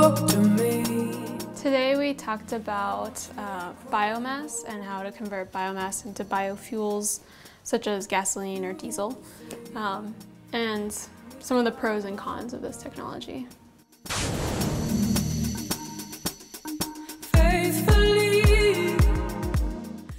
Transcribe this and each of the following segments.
talk to me. Today we talked about biomass and how to convert biomass into biofuels such as gasoline or diesel, and some of the pros and cons of this technology. Faithfully.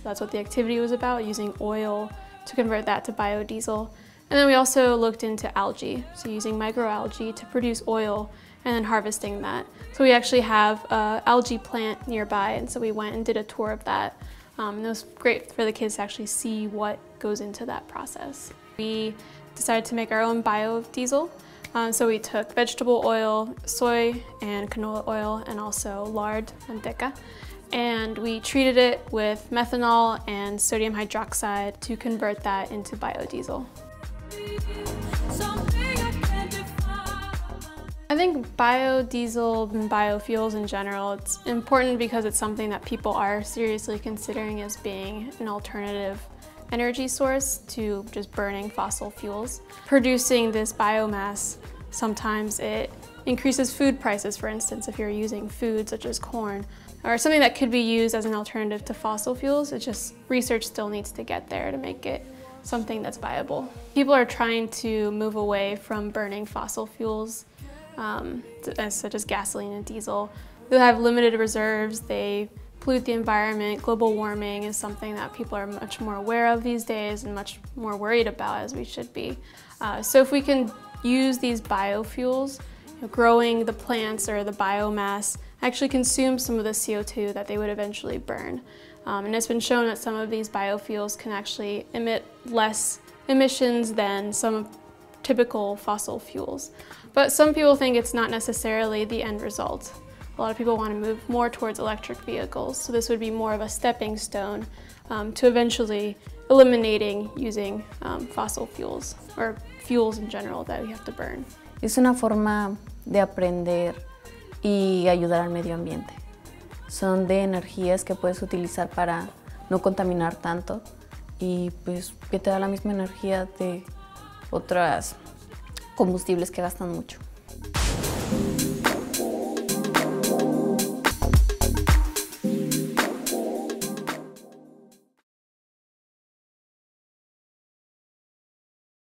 That's what the activity was about, using oil to convert that to biodiesel. And then we also looked into algae, so using microalgae to produce oil and then harvesting that. So we actually have an algae plant nearby, and so we went and did a tour of that. And it was great for the kids to actually see what goes into that process. We decided to make our own biodiesel. So we took vegetable oil, soy and canola oil, and also lard, manteca. And we treated it with methanol and sodium hydroxide to convert that into biodiesel. I think biodiesel and biofuels in general, it's important because it's something that people are seriously considering as being an alternative energy source to just burning fossil fuels. Producing this biomass, sometimes it increases food prices, for instance, if you're using food such as corn, or something that could be used as an alternative to fossil fuels. It's just research still needs to get there to make it something that's viable. People are trying to move away from burning fossil fuels, such as gasoline and diesel. They have limited reserves, they pollute the environment. Global warming is something that people are much more aware of these days and much more worried about, as we should be. So if we can use these biofuels, growing the plants or the biomass actually consumes some of the CO2 that they would eventually burn. And it's been shown that some of these biofuels can actually emit less emissions than some typical fossil fuels. But some people think it's not necessarily the end result. A lot of people want to move more towards electric vehicles, so this would be more of a stepping stone to eventually eliminating using fossil fuels, or fuels in general that we have to burn. Es una forma de aprender y ayudar al medio ambiente. Son de energías que puedes utilizar para no contaminar tanto y pues que te da la misma energía de otros combustibles que gastan mucho.